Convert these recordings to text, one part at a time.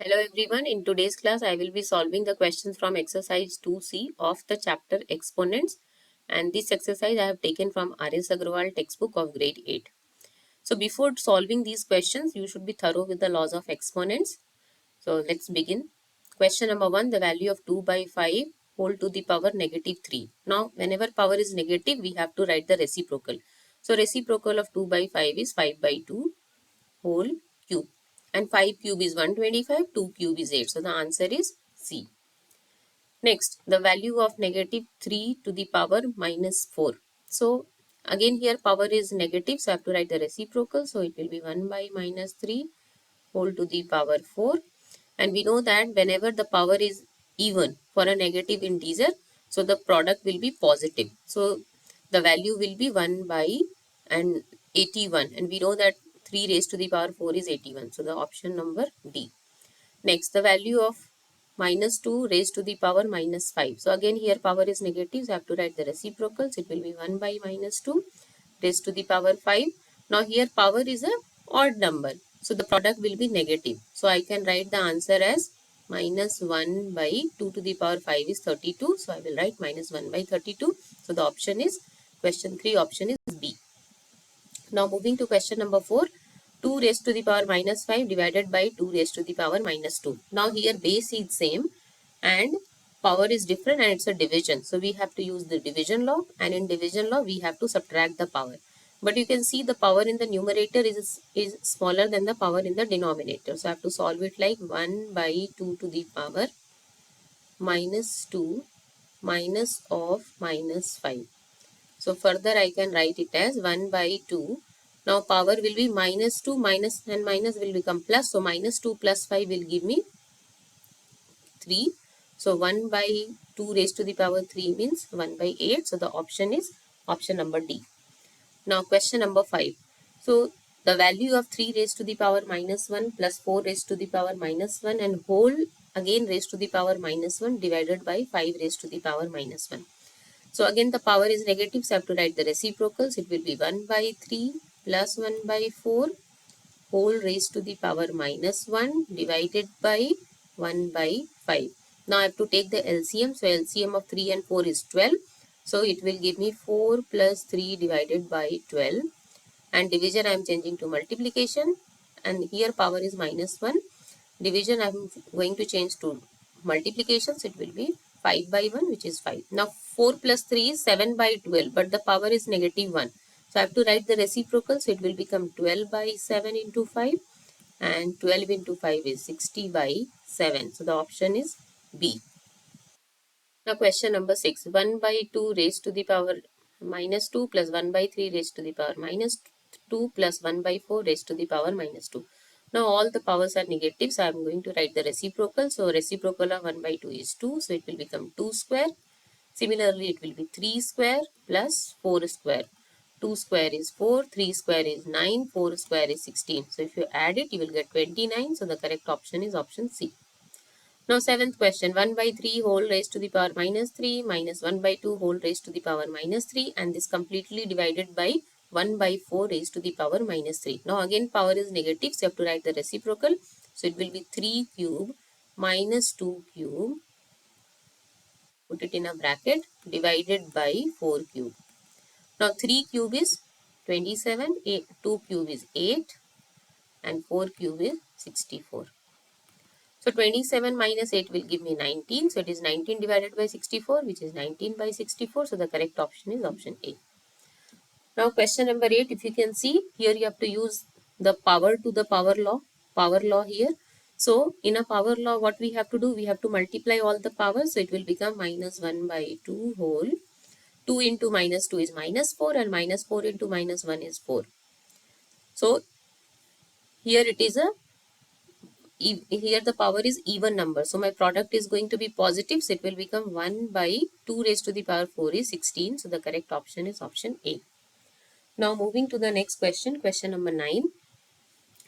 Hello everyone, in today's class I will be solving the questions from exercise 2C of the chapter exponents, and this exercise I have taken from R.S. Agrawal textbook of grade 8. So before solving these questions you should be thorough with the laws of exponents. So let's begin. Question number 1, the value of 2 by 5 whole to the power negative 3. Now whenever power is negative we have to write the reciprocal. So reciprocal of 2 by 5 is 5 by 2 whole cube, and 5 cube is 125, 2 cube is 8. So the answer is C. Next, the value of negative 3 to the power minus 4. So again here power is negative, so I have to write the reciprocal. So it will be 1 by minus 3 whole to the power 4. And we know that whenever the power is even for a negative integer, so the product will be positive. So the value will be 1 by and 81, and we know that 3 raised to the power 4 is 81. So the option number D. Next, the value of minus 2 raised to the power minus 5. So again here power is negative, so I have to write the reciprocals. It will be 1 by minus 2 raised to the power 5. Now here power is a odd number, so the product will be negative. So I can write the answer as minus 1 by 2 to the power 5 is 32. So I will write minus 1 by 32. So the option is, question 3 option is B. Now moving to question number 4. 2 raised to the power minus 5 divided by 2 raised to the power minus 2. Now here base is same and power is different and it's a division. So we have to use the division law, and in division law we have to subtract the power. But you can see the power in the numerator is smaller than the power in the denominator. So I have to solve it like 1 by 2 to the power minus 2 minus of minus 5. So further I can write it as 1 by 2. Now power will be minus 2, minus and minus will become plus. So minus 2 plus 5 will give me 3. So 1 by 2 raised to the power 3 means 1 by 8. So the option is option number D. Now question number 5. So the value of 3 raised to the power minus 1 plus 4 raised to the power minus 1 and whole again raised to the power minus 1 divided by 5 raised to the power minus 1. So again the power is negative, so I have to write the reciprocals. It will be 1 by 3 plus 1 by 4 whole raised to the power minus 1 divided by 1 by 5. Now I have to take the LCM. So LCM of 3 and 4 is 12. So it will give me 4 plus 3 divided by 12. And division I am changing to multiplication. And here power is minus 1. Division I am going to change to multiplication. So it will be 5 by 1, which is 5. Now 4 plus 3 is 7 by 12, but the power is negative 1. So I have to write the reciprocal. So it will become 12 by 7 into 5, and 12 into 5 is 60 by 7. So the option is B. Now question number 6. 1 by 2 raised to the power minus 2 plus 1 by 3 raised to the power minus 2 plus 1 by 4 raised to the power minus 2. Now all the powers are negative, so I am going to write the reciprocal. So reciprocal of 1 by 2 is 2, so it will become 2 square. Similarly, it will be 3 square plus 4 square. 2 square is 4, 3 square is 9, 4 square is 16. So if you add it, you will get 29. So the correct option is option C. Now seventh question, 1 by 3 whole raised to the power minus 3 minus 1 by 2 whole raised to the power minus 3, and this completely divided by 1 by 4 raised to the power minus 3. Now again power is negative, so you have to write the reciprocal. So it will be 3 cube minus 2 cube, put it in a bracket, divided by 4 cube. Now 3 cube is 27, 2 cube is 8, and 4 cube is 64. So 27 minus 8 will give me 19. So it is 19 divided by 64, which is 19 by 64. So the correct option is option A. Now question number 8, if you can see here, you have to use the power to the power law here. So in a power law, what we have to do, we have to multiply all the powers. So it will become minus 1 by 2 whole. 2 into minus 2 is minus 4, and minus 4 into minus 1 is 4. So here it is here the power is even number. So my product is going to be positive. So it will become 1 by 2 raised to the power 4 is 16. So the correct option is option A. Now moving to the next question, question number 9.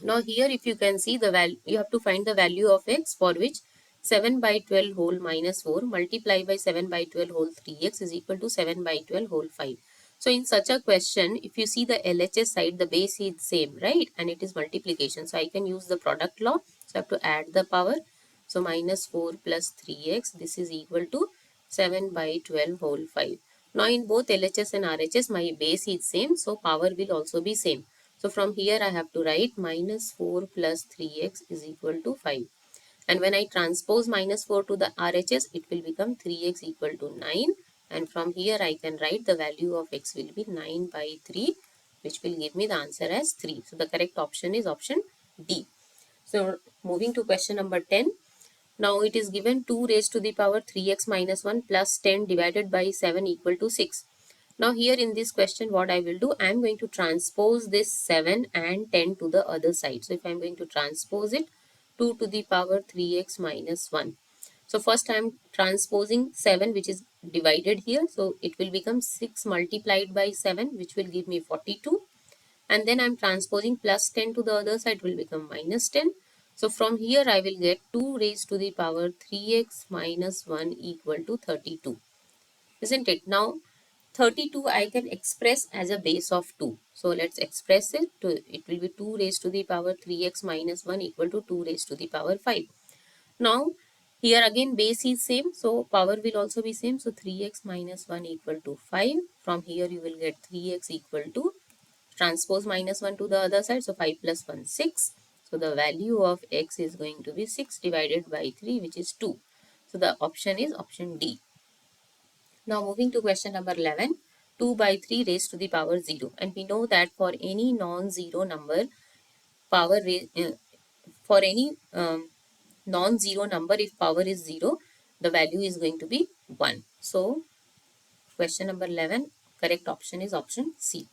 Now here if you can see the value, you have to find the value of x for which 7 by 12 whole minus 4 multiplied by 7 by 12 whole 3x is equal to 7 by 12 whole 5. So in such a question, if you see the LHS side, the base is same, right? And it is multiplication. So I can use the product law. So I have to add the power. So minus 4 plus 3x, this is equal to 7 by 12 whole 5. Now in both LHS and RHS, my base is same, so power will also be same. So from here I have to write minus 4 plus 3x is equal to 5. And when I transpose minus 4 to the RHS, it will become 3x equal to 9. And from here I can write the value of x will be 9 by 3, which will give me the answer as 3. So the correct option is option D. So moving to question number 10. Now it is given 2 raised to the power 3x minus 1 plus 10 divided by 7 equal to 6. Now here in this question what I will do, I am going to transpose this 7 and 10 to the other side. So if I am going to transpose it, 2 to the power 3x minus 1. So first I am transposing 7 which is divided here. So it will become 6 multiplied by 7 which will give me 42. And then I am transposing plus 10 to the other side will become minus 10. So from here I will get 2 raised to the power 3x minus 1 equal to 32. Isn't it? Now 32 I can express as a base of 2. So let's express it. It will be 2 raised to the power 3x minus 1 equal to 2 raised to the power 5. Now here again base is same. So power will also be same. So 3x minus 1 equal to 5. From here you will get 3x equal to transpose minus 1 to the other side. So 5 plus 1, 6. So the value of x is going to be 6 divided by 3, which is 2. So the option is option D. Now moving to question number 11. 2 by 3 raised to the power 0. And we know that for any non-zero number, power for any non-zero number, if power is 0, the value is going to be 1. So question number 11, correct option is option C.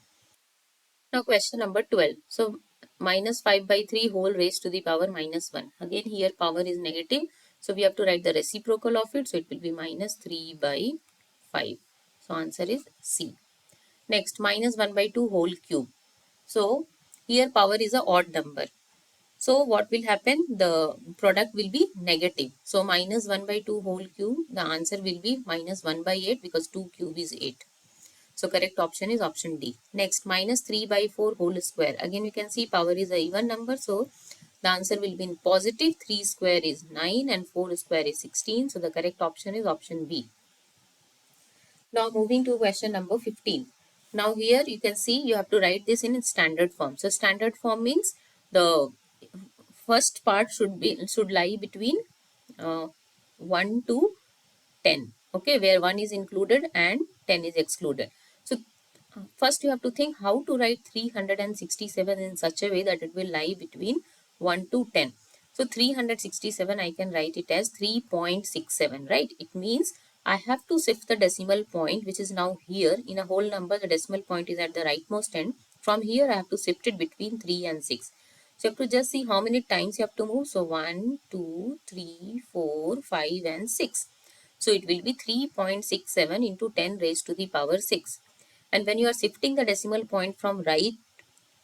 Now question number 12. So minus 5 by 3 whole raised to the power minus 1. Again here power is negative. So we have to write the reciprocal of it. So it will be minus 3 by 5. So answer is C. Next minus 1 by 2 whole cube. So here power is a odd number. So what will happen? The product will be negative. So minus 1 by 2 whole cube. The answer will be minus 1 by 8 because 2 cube is 8. So correct option is option D. Next, minus 3 by 4 whole square. Again, you can see power is a even number. So the answer will be in positive. 3 square is 9 and 4 square is 16. So the correct option is option B. Now moving to question number 15. Now here you can see you have to write this in standard form. So standard form means the first part should lie between 1 to 10. Okay, where 1 is included and 10 is excluded. So first you have to think how to write 367 in such a way that it will lie between 1 to 10. So 367 I can write it as 3.67, right? It means I have to shift the decimal point which is now here in a whole number. The decimal point is at the rightmost end. From here I have to shift it between 3 and 6. So you have to just see how many times you have to move. So 1, 2, 3, 4, 5 and 6. So it will be 3.67 into 10 raised to the power 6. And when you are shifting the decimal point from right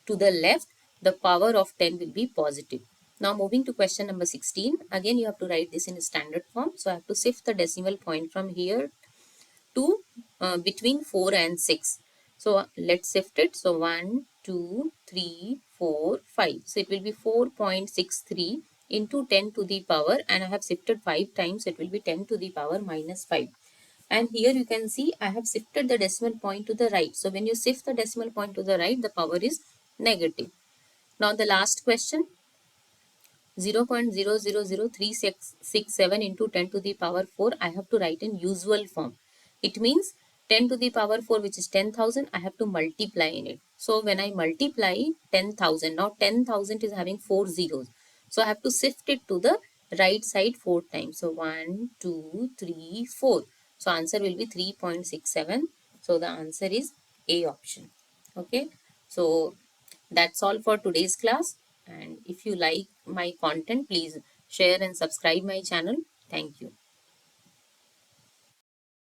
to the left, the power of 10 will be positive. Now moving to question number 16. Again you have to write this in standard form. So I have to shift the decimal point from here to between 4 and 6. So let's shift it. So 1, 2, 3, 4, 5. So it will be 4.63 into 10 to the power, and I have shifted 5 times. It will be 10 to the power minus 5. And here you can see I have shifted the decimal point to the right. So when you shift the decimal point to the right, the power is negative. Now the last question. 0.000367 into 10 to the power 4, I have to write in usual form. It means 10 to the power 4, which is 10,000, I have to multiply in it. So when I multiply 10,000, now 10,000 is having 4 zeros. So I have to shift it to the right side 4 times. So 1, 2, 3, 4. So answer will be 3.67. So the answer is A option. Okay. So that's all for today's class. And if you like my content, please share and subscribe my channel. Thank you.